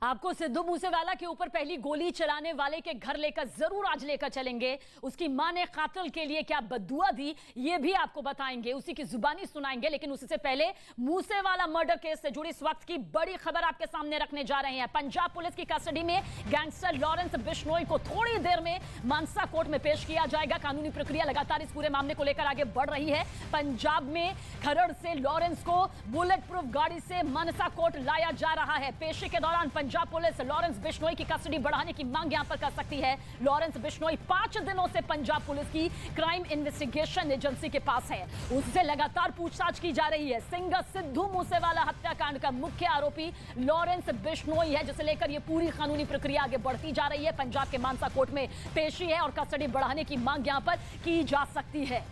आपको सिद्धू मूसेवाला के ऊपर पहली गोली चलाने वाले के घर लेकर जरूर आज लेकर चलेंगे। उसकी मां ने कातिल के लिए क्या बद्दुआ दी ये भी आपको बताएंगे, उसी की जुबानी सुनाएंगे। लेकिन उससे पहले मूसेवाला मर्डर केस से जुड़ी इस वक्त की बड़ी खबर आपके सामने रखने जा रहे हैं। पंजाब पुलिस की कस्टडी में गैंगस्टर लॉरेंस बिश्नोई को थोड़ी देर में मानसा कोर्ट में पेश किया जाएगा। कानूनी प्रक्रिया लगातार इस पूरे मामले को लेकर आगे बढ़ रही है। पंजाब में खरड़ से लॉरेंस को बुलेट प्रूफ गाड़ी से मानसा कोर्ट लाया जा रहा है। पेशी के दौरान पंजाब पुलिस लॉरेंस बिश्नोई की कस्टडी बढ़ाने की मांग यहां पर कर सकती है। लॉरेंस बिश्नोई 5 दिनों से पंजाब पुलिस की क्राइम इन्वेस्टिगेशन एजेंसी के पास है। उससे लगातार पूछताछ की जा रही है। सिंगर सिद्धू मूसेवाला हत्याकांड का मुख्य आरोपी लॉरेंस बिश्नोई है, जिसे लेकर यह पूरी कानूनी प्रक्रिया आगे बढ़ती जा रही है। पंजाब के मानसा कोर्ट में पेशी है और कस्टडी बढ़ाने की मांग यहां पर की जा सकती है।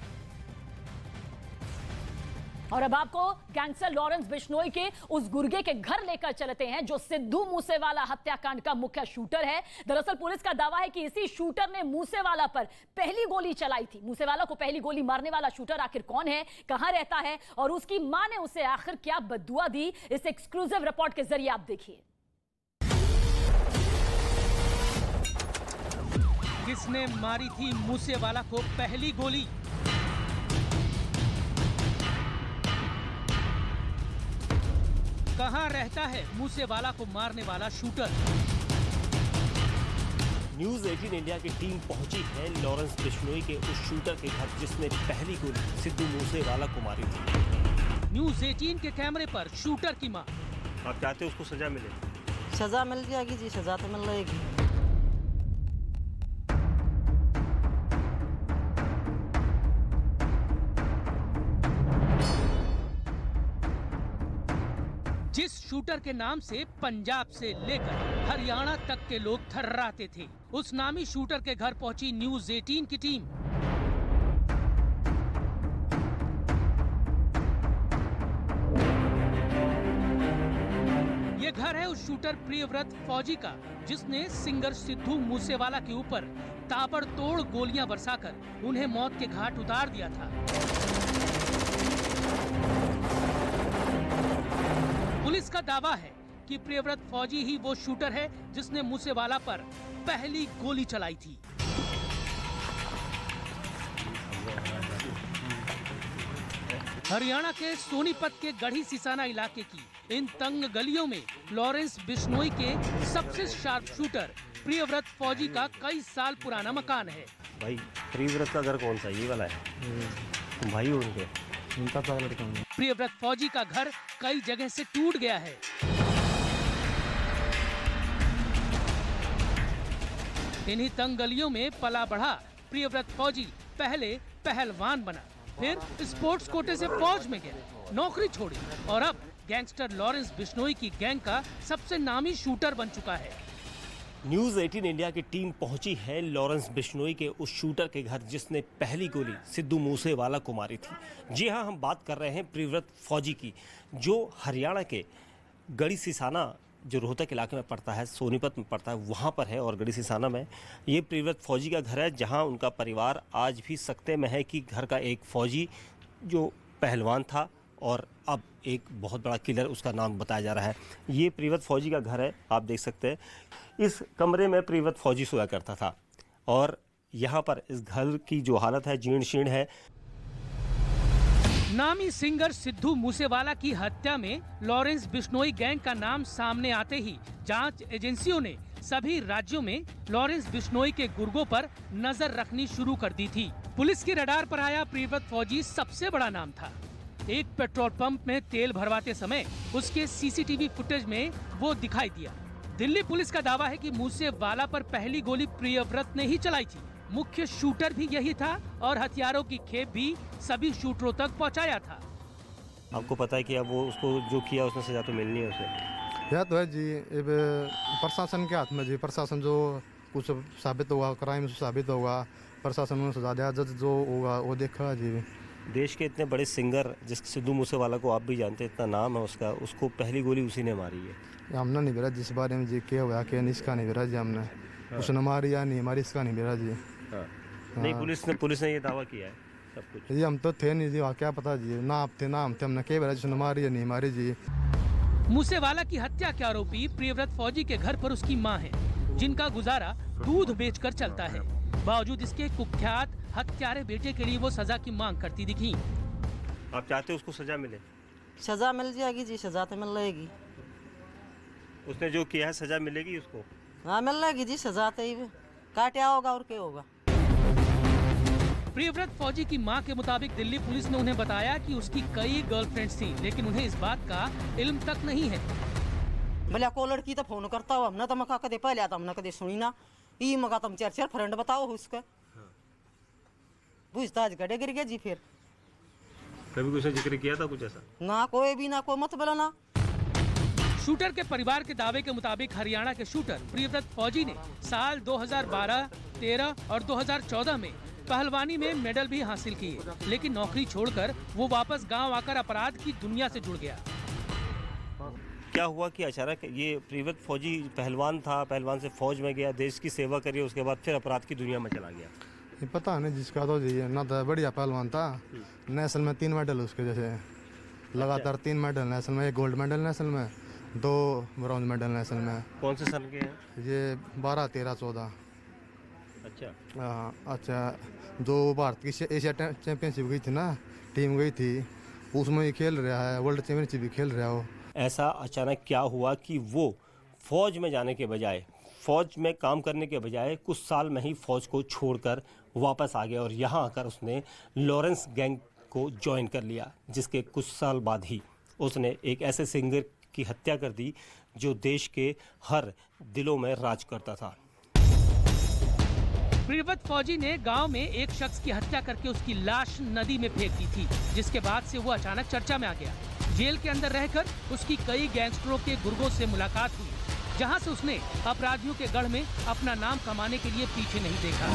और अब आपको गैंगस्टर लॉरेंस बिश्नोई के उस गुर्गे के घर लेकर चलते हैं जो सिद्धू मूसेवाला हत्याकांड का मुख्य शूटर है। दरअसल पुलिस का दावा है कि इसी शूटर ने मूसेवाला पर पहली गोली चलाई थी। मूसेवाला को पहली गोली मारने वाला शूटर आखिर कौन है, कहां रहता है और उसकी मां ने उसे आखिर क्या बद्दुआ दी, इस एक्सक्लूसिव रिपोर्ट के जरिए आप देखिए। किसने मारी थी मूसेवाला को पहली गोली? कहां रहता है मूसेवाला को मारने वाला शूटर? न्यूज 18 इंडिया की टीम पहुंची है लॉरेंस बिश्नोई के उस शूटर के घर जिसने पहली गोली सिद्धू मूसेवाला को मारी थी। न्यूज 18 के कैमरे पर शूटर की मां। आप चाहते हो उसको सजा मिले? सजा मिल जाएगी जी, सजा तो मिल जाएगी। जिस शूटर के नाम से पंजाब से लेकर हरियाणा तक के लोग थर्राते थे, उस नामी शूटर के घर पहुंची न्यूज 18 की टीम। ये घर है उस शूटर प्रियव्रत फौजी का जिसने सिंगर सिद्धू मूसेवाला के ऊपर ताबड़तोड़ गोलियां बरसाकर उन्हें मौत के घाट उतार दिया था। पुलिस का दावा है कि प्रियव्रत फौजी ही वो शूटर है जिसने मूसेवाला पर पहली गोली चलाई थी। हरियाणा के सोनीपत के गढ़ी सिसाना इलाके की इन तंग गलियों में लॉरेंस बिश्नोई के सबसे शार्प शूटर प्रियव्रत फौजी का कई साल पुराना मकान है। भाई प्रियव्रत का घर कौन सा? ये वाला है भाई उनके। उनका प्रियव्रत फौजी का घर कई जगह से टूट गया है। इन्हीं तंग गलियों में पला बढ़ा प्रियव्रत फौजी पहले पहलवान बना, फिर स्पोर्ट्स कोटे से फौज में गया, नौकरी छोड़ी और अब गैंगस्टर लॉरेंस बिश्नोई की गैंग का सबसे नामी शूटर बन चुका है। न्यूज 18 इंडिया की टीम पहुंची है लॉरेंस बिश्नोई के उस शूटर के घर जिसने पहली गोली सिद्धू मूसेवाला को मारी थी। जी हां, हम बात कर रहे हैं प्रियव्रत फौजी की, जो हरियाणा के गढ़ी सिसाना, जो रोहतक इलाके में पड़ता है, सोनीपत में पड़ता है, वहां पर है। और गढ़ी सिसाना में ये प्रियव्रत फौजी का घर है जहां उनका परिवार आज भी सकते में है कि घर का एक फौजी जो पहलवान था और अब एक बहुत बड़ा किलर, उसका नाम बताया जा रहा है। ये प्रियव्रत फौजी का घर है, आप देख सकते हैं। इस कमरे में प्रियव्रत फौजी सोया करता था और यहाँ पर इस घर की जो हालत है जीर्ण शीर्ण है। नामी सिंगर सिद्धू मूसेवाला की हत्या में लॉरेंस बिश्नोई गैंग का नाम सामने आते ही जांच एजेंसियों ने सभी राज्यों में लॉरेंस बिश्नोई के गुर्गों पर नजर रखनी शुरू कर दी थी। पुलिस के रडार पर आया प्रियव्रत फौजी सबसे बड़ा नाम था। एक पेट्रोल पंप में तेल भरवाते समय उसके सीसीटीवी फुटेज में वो दिखाई दिया। दिल्ली पुलिस का दावा है कि मूसेवाला पर पहली गोली प्रियव्रत ने ही चलाई थी। मुख्य शूटर भी यही था और हथियारों की खेप भी सभी शूटरों तक पहुंचाया था। आपको पता है कि अब वो उसको जो किया उसने सजा तो मिलनी है उसे। यह तो है जी, प्रशासन के हाथ में जी। प्रशासन जो कुछ साबित होगा, क्राइम साबित होगा, प्रशासन ने सजा दिया, जज जो होगा वो देखा जी। देश के इतने बड़े सिंगर जिस सिद्धू मूसेवाला को आप भी जानते हैं, इतना नाम है उसका, उसको पहली गोली उसी ने मारी है। हमने नहीं बेरा जिस बारे में जी क्या हुआ क्या नहीं, इसका नहीं बेरा जी हमने। उसने मारी या नहीं मारी इसका नहीं बेरा जी। नहीं, पुलिस ने ये दावा किया है सब कुछ। जी हम तो थे नहीं जी, वहाँ क्या पता जी, ना आप थे ना हम थे, हमने क्या बेरा जिसने मारी या नहीं मारी जी। मूसेवाला की हत्या के आरोपी प्रियव्रत फौजी के घर पर उसकी मां है, जिनका गुजारा दूध बेचकर चलता है। बावजूद इसके कुख्यात हत्यारे बेटे के लिए वो सजा की मांग करती दिखी। आप चाहते हो उसको सजा मिले? सजा मिल जाएगी जी, सजा तो मिल जाएगी। उसने जो किया है सजा मिलेगी उसको? हाँ मिल जाएगी जी, सजा तो ही काटा होगा और क्या होगा। प्रियव्रत फौजी की मां के मुताबिक दिल्ली पुलिस ने उन्हें बताया कि उसकी कई गर्लफ्रेंड्स थी, लेकिन उन्हें इस बात का इल्म तक नहीं है। भले को लड़की तो फोन करता हो, हमने तो मका कदे पहले आता, हमने कदे सुनी ना। ई मका तुम चार फ्रेंड बताओ उसके। बुझता आज गड़े गिर गया जी। फिर कभी उसने जिक्र किया था कुछ ऐसा? ना कोई भी ना कोई मत बोला ना। शूटर के परिवार के दावे के मुताबिक हरियाणा के शूटर प्रियव्रत फौजी ने साल 2012, 13 और 2014 में पहलवानी में मेडल भी हासिल किए, लेकिन नौकरी छोड़कर वो वापस गांव आकर अपराध की दुनिया से जुड़ गया। क्या हुआ कि अचानक ये प्रियव्रत फौजी पहलवान था, पहलवान से फौज में गया, देश की सेवा करी, उसके बाद फिर अपराध की दुनिया में चला गया? ये पता नहीं जिसका तो जी ना था, बढ़िया पहलवान था। नेशनल में 3 मेडल उसके, जैसे लगातार 3 मेडल नेशनल में, 1 गोल्ड मेडल नेशनल में, 2 ब्रॉन्ज मेडल नेशनल में। कौन से सन के हैं ये? 12, 13, 14। अच्छा। अच्छा, जो भारत की एशिया चैंपियनशिप गई थी ना, टीम गई थी, उसमें ही खेल रहा है, वर्ल्ड चैंपियनशिप भी खेल रहा हो। ऐसा अचानक क्या हुआ कि वो फौज में जाने के बजाय, फौज में काम करने के बजाय कुछ साल में ही फौज को छोड़कर वापस आ गया और यहाँ आकर उसने लॉरेंस गैंग को ज्वाइन कर लिया, जिसके कुछ साल बाद ही उसने एक ऐसे सिंगर की हत्या कर दी जो देश के हर दिलों में राज करता था। प्रियव्रत फौजी ने गांव में एक शख्स की हत्या करके उसकी लाश नदी में फेंक दी थी, जिसके बाद से वो अचानक चर्चा में आ गया। जेल के अंदर रहकर उसकी कई गैंगस्टरों के गुर्गों से मुलाकात हुई, जहां से उसने अपराधियों के गढ़ में अपना नाम कमाने के लिए पीछे नहीं देखा।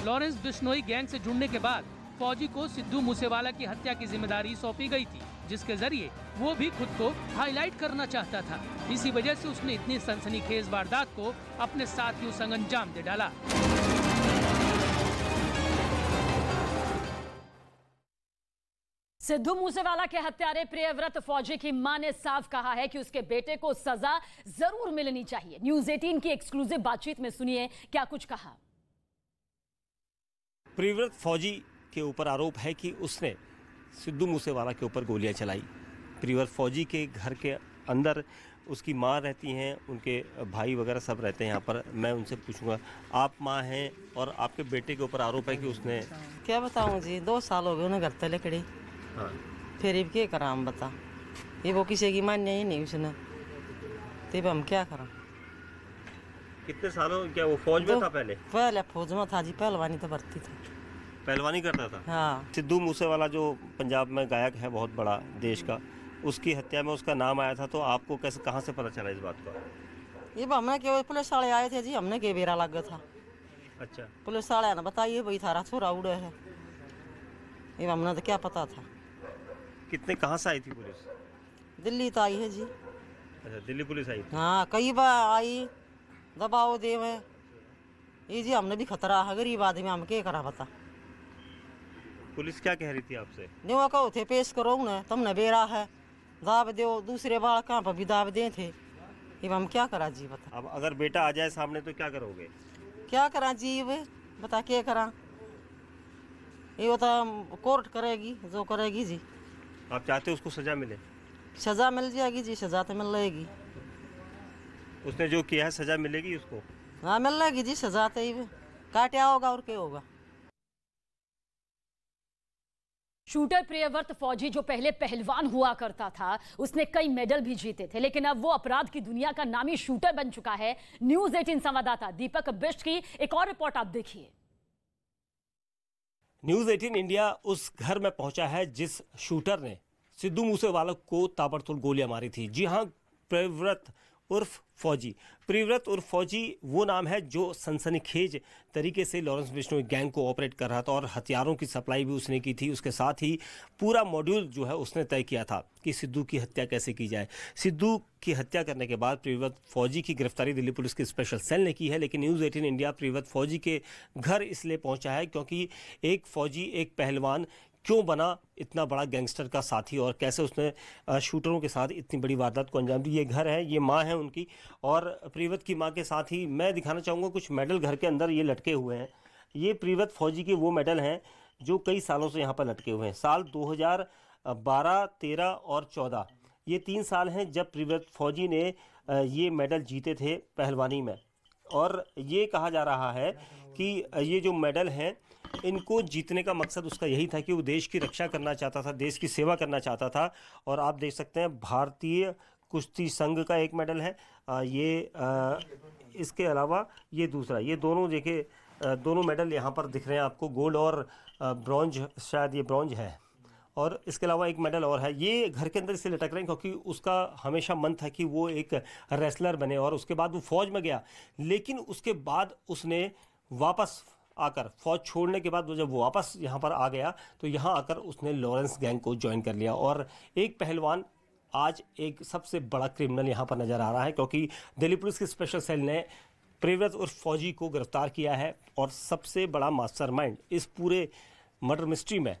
लॉरेंस बिश्नोई गैंग से जुड़ने के बाद फौजी को सिद्धू मूसेवाला की हत्या की जिम्मेदारी सौंपी गई थी, जिसके जरिए वो भी खुद को हाईलाइट करना चाहता था। इसी वजह से उसने इतनी सनसनीखेज वारदात को अपने साथियों संग अंजाम दे डाला। सिद्धू मूसेवाला के हत्यारे प्रियव्रत फौजी की मां ने साफ कहा है कि उसके बेटे को सजा जरूर मिलनी चाहिए। न्यूज़ 18 की एक्सक्लूसिव बातचीत में सुनिए क्या कुछ कहा। प्रियव्रत फौजी के ऊपर आरोप है कि उसने सिद्धू मूसेवाला के ऊपर गोलियां चलाई। प्रियव्रत फौजी के घर के अंदर उसकी मां रहती हैं, उनके भाई वगैरह सब रहते हैं यहाँ पर। मैं उनसे पूछूंगा, आप मां हैं और आपके बेटे के ऊपर आरोप है कि उसने... क्या बताऊँ जी, 2 साल हो गए उन्हें घर तले खड़ी। हाँ। फिर अब क्या करा हम बता, ये वो किसी की मान्य ही नहीं उसने, तब हम क्या करा। कितने सालों क्या वो फौज में था? पहले फौज में था जी, पहलवानी तो भर्ती था, पहलवानी करता था। हाँ। सिद्धू मूसेवाला जो पंजाब में गायक है बहुत बड़ा देश का, उसकी हत्या में उसका नाम आया था, तो आपको कैसे, कहाँ से पता चला इस बात का? ये हमने के पुलिस वाले आए थे जी, हमने के बेरा लग था। अच्छा। पुलिस वाले ने बताइए भाई थारा छोरा उड़े है, ये हमने तो क्या पता था। कितने, कहाँ से आई थी पुलिस? दिल्ली तो आई है जी। अच्छा, दिल्ली पुलिस आई थी। हाँ, कई बार आई, दबाव दे में ये जी, हमने भी खतरा है, गरीब आदमी, हम क्या करा बता। पुलिस क्या कह रही थी आपसे? नहीं वो कहो थे पेश करो ना, तुमने बेरा है, दाब दो, दूसरे बार कहाँ पर भी दाब दे थे, ये हम क्या करा जी बता। अब अगर बेटा आ जाए सामने तो क्या करोगे? क्या करा जी वे बता, क्या करा, ये वो तो कोर्ट करेगी जो करेगी जी। आप चाहते हो उसको सजा मिले? सजा मिल जाएगी जी, सजा तो मिल जाएगी। उसने जो किया है सजा मिलेगी उसको? हाँ मिल जाएगी जी, सजा तो ही काटा होगा और क्या होगा। शूटर प्रियव्रत फौजी जो पहले पहलवान हुआ करता था, उसने कई मेडल भी जीते थे, लेकिन अब वो अपराध की दुनिया का नामी शूटर बन चुका है। न्यूज़ 18 संवाददाता दीपक बिष्ट की एक और रिपोर्ट आप देखिए। न्यूज़ 18 इंडिया उस घर में पहुंचा है जिस शूटर ने सिद्धू मूसेवाला को ताबड़तोड़ गोलियां मारी थी। जी हां, प्रियव्रत उर्फ फौजी। प्रियव्रत उर्फ फौजी वो नाम है जो सनसनीखेज तरीके से लॉरेंस बिश्नोई गैंग को ऑपरेट कर रहा था और हथियारों की सप्लाई भी उसने की थी। उसके साथ ही पूरा मॉड्यूल जो है उसने तय किया था कि सिद्धू की हत्या कैसे की जाए। सिद्धू की हत्या करने के बाद प्रियव्रत फौजी की गिरफ्तारी दिल्ली पुलिस की स्पेशल सेल ने की है, लेकिन न्यूज़ 18 इंडिया प्रियव्रत फौजी के घर इसलिए पहुंचा है क्योंकि एक फौजी, एक पहलवान क्यों बना इतना बड़ा गैंगस्टर का साथी और कैसे उसने शूटरों के साथ इतनी बड़ी वारदात को अंजाम दी। ये घर है, ये माँ है उनकी, और प्रीवत की माँ के साथ ही मैं दिखाना चाहूँगा कुछ मेडल घर के अंदर ये लटके हुए हैं। ये प्रीवत फौजी के वो मेडल हैं जो कई सालों से यहाँ पर लटके हुए हैं। साल 2012, 13 और 14 ये 3 साल हैं जब प्रीवत फौजी ने ये मेडल जीते थे पहलवानी में। और ये कहा जा रहा है कि ये जो मेडल हैं इनको जीतने का मकसद उसका यही था कि वो देश की रक्षा करना चाहता था, देश की सेवा करना चाहता था। और आप देख सकते हैं भारतीय कुश्ती संघ का एक मेडल है, इसके अलावा ये दूसरा, ये दोनों देखिए दोनों मेडल यहाँ पर दिख रहे हैं आपको, गोल्ड और ब्रॉन्ज, शायद ये ब्रॉन्ज है। और इसके अलावा एक मेडल और है, ये घर के अंदर इसलिए लटक रहे हैं क्योंकि उसका हमेशा मन था कि वो एक रेसलर बने। और उसके बाद वो फौज में गया, लेकिन उसके बाद उसने वापस आकर, फौज छोड़ने के बाद वो जब वापस यहाँ पर आ गया तो यहाँ आकर उसने लॉरेंस गैंग को ज्वाइन कर लिया। और एक पहलवान आज एक सबसे बड़ा क्रिमिनल यहाँ पर नज़र आ रहा है, क्योंकि दिल्ली पुलिस की स्पेशल सेल ने प्रीवत और फौजी को गिरफ्तार किया है। और सबसे बड़ा मास्टरमाइंड इस पूरे मर्डर मिस्ट्री में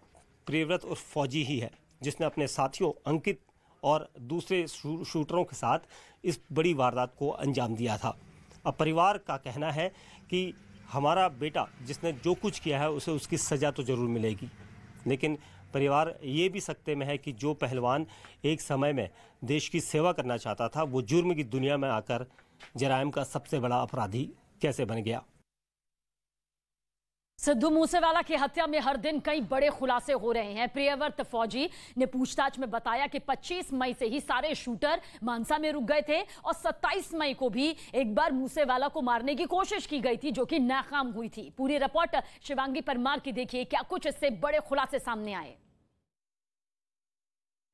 प्रीवत और फौजी ही है, जिसने अपने साथियों अंकित और दूसरे शूटरों के साथ इस बड़ी वारदात को अंजाम दिया था। अब परिवार का कहना है कि हमारा बेटा जिसने जो कुछ किया है उसे उसकी सज़ा तो ज़रूर मिलेगी, लेकिन परिवार ये भी सकते में है कि जो पहलवान एक समय में देश की सेवा करना चाहता था वो जुर्म की दुनिया में आकर जराइम का सबसे बड़ा अपराधी कैसे बन गया। सिद्धू मूसेवाला की हत्या में हर दिन कई बड़े खुलासे हो रहे हैं। प्रियव्रत फौजी ने पूछताछ में बताया कि 25 मई से ही सारे शूटर मानसा में रुक गए थे और 27 मई को भी एक बार मूसेवाला को मारने की कोशिश की गई थी, जो कि नाकाम हुई थी। पूरी रिपोर्ट शिवांगी परमार की देखिए, क्या कुछ इससे बड़े खुलासे सामने आए।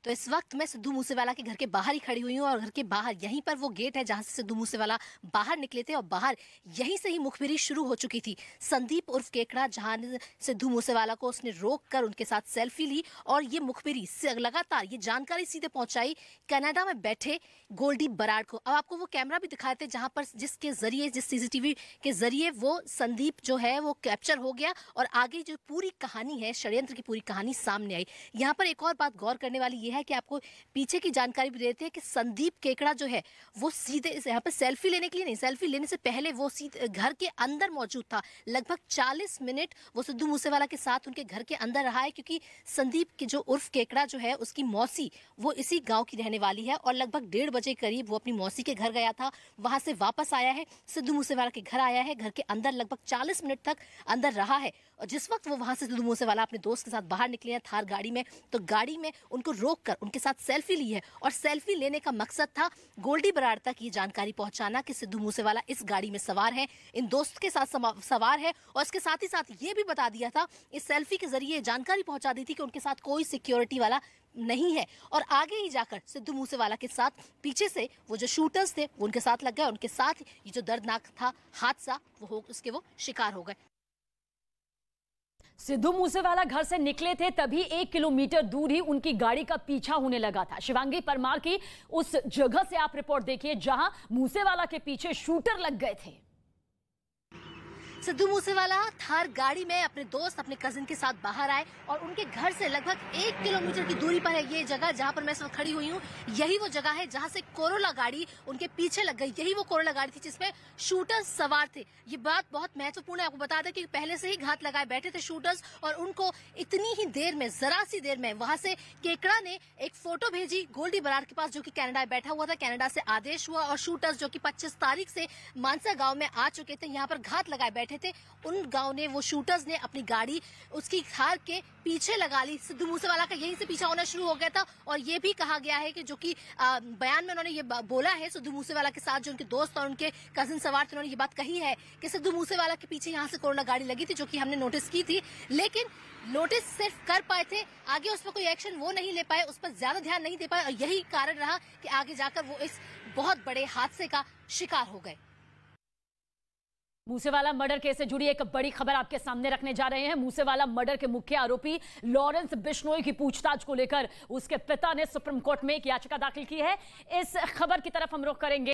तो इस वक्त मैं सिद्धू मूसेवाला के घर के बाहर ही खड़ी हुई हूँ और घर के बाहर यहीं पर वो गेट है जहां से सिद्धू मूसेवाला बाहर निकले थे और बाहर यहीं से ही मुखबिरी शुरू हो चुकी थी। संदीप उर्फ केकड़ा जहां सिद्धू मूसेवाला को उसने रोक कर उनके साथ सेल्फी ली और ये मुखबिरी से लगातार ये जानकारी सीधे पहुंचाई कनाडा में बैठे गोल्डी बराड़ को। अब आपको वो कैमरा भी दिखाए थे जहां पर जिसके जरिए, जिस सीसीटीवी के जरिए वो संदीप जो है वो कैप्चर हो गया और आगे जो पूरी कहानी है, षड्यंत्र की पूरी कहानी सामने आई। यहाँ पर एक और बात गौर करने वाली है कि आपको पीछे की जानकारी भी देते हैं कि संदीप केकड़ा जो है वो सीधे यहाँ पर सेल्फी लेने के लिए नहीं, सेल्फी लेने से पहले वो सीधे घर के अंदर मौजूद था। लगभग 40 मिनट वो सिद्धू मूसेवाला के साथ उनके घर के अंदर रहा है, क्योंकि संदीप के जो उर्फ केकड़ा जो है उसकी मौसी वो इसी गांव की रहने वाली है और लगभग 1:30 बजे करीब वो अपनी मौसी के घर गया था। वहां से वापस आया है, सिद्धू मूसेवाला के घर आया है, घर के अंदर लगभग 40 मिनट तक अंदर रहा है। और जिस वक्त वो वहां से सिद्धू मूसेवाला अपने दोस्त के साथ बाहर निकले हैं थार गाड़ी में, तो गाड़ी में उनको रोक कर उनके साथ सेल्फी ली है और सेल्फी लेने का मकसद था गोल्डी बराड़ तक ये जानकारी पहुंचाना कि सिद्धू मूसेवाला इस गाड़ी में सवार है, इन दोस्त के साथ सवार है। और इसके साथ ही साथ ये भी बता दिया था, इस सेल्फी के जरिए जानकारी पहुंचा दी थी कि उनके साथ कोई सिक्योरिटी वाला नहीं है। और आगे ही जाकर सिद्धू मूसेवाला के साथ पीछे से वो जो शूटर्स थे वो उनके साथ लग गए, उनके साथ ये जो दर्दनाक था हादसा उसके वो शिकार हो गए। सिद्धू मूसेवाला घर से निकले थे तभी 1 किलोमीटर दूर ही उनकी गाड़ी का पीछा होने लगा था। शिवांगी परमार की उस जगह से आप रिपोर्ट देखिए जहां मूसेवाला के पीछे शूटर लग गए थे। सिद्धू मूसेवाला थार गाड़ी में अपने दोस्त, अपने कजिन के साथ बाहर आए और उनके घर से लगभग 1 किलोमीटर की दूरी पर है ये जगह जहां पर मैं इस वक्त खड़ी हुई हूँ। यही वो जगह है जहां से कोरोला गाड़ी उनके पीछे लग गई। यही वो कोरोला गाड़ी थी जिसमें शूटर्स सवार थे। ये बात बहुत महत्वपूर्ण है, आपको बता दें कि पहले से ही घात लगाए बैठे थे शूटर्स और उनको इतनी ही देर में, जरा सी देर में वहां से केकड़ा ने एक फोटो भेजी गोल्डी बराड़ के पास, जो कि कनाडा बैठा हुआ था। कनाडा से आदेश हुआ और शूटर्स जो कि 25 तारीख से मानसा गांव में आ चुके थे, यहाँ पर घात लगाए बैठे थे, उन गांव ने, वो शूटर्स ने अपनी गाड़ी उसकी थार के पीछे लगा ली। सिद्धू मूसेवाला का यहीं से पीछा होना शुरू हो गया था। और ये भी कहा गया है कि जो कि बयान में उन्होंने ये बोला है, सिद्धू मूसेवाला के साथ जो उनके दोस्त और उनके कजिन सवार थे, उन्होंने ये बात कही है कि सिद्धू मूसेवाला के पीछे यहाँ से कोरोना गाड़ी लगी थी, जो कि हमने नोटिस की थी, लेकिन नोटिस सिर्फ कर पाए थे, आगे उस पर कोई एक्शन वो नहीं ले पाए, उस पर ज्यादा ध्यान नहीं दे पाए और यही कारण रहा कि आगे जाकर वो इस बहुत बड़े हादसे का शिकार हो गए। मूसेवाला मर्डर केस से जुड़ी एक बड़ी खबर आपके सामने रखने जा रहे हैं। मूसेवाला मर्डर के मुख्य आरोपी लॉरेंस बिश्नोई की पूछताछ को लेकर उसके पिता ने सुप्रीम कोर्ट में एक याचिका दाखिल की है। इस खबर की तरफ हम रुख करेंगे।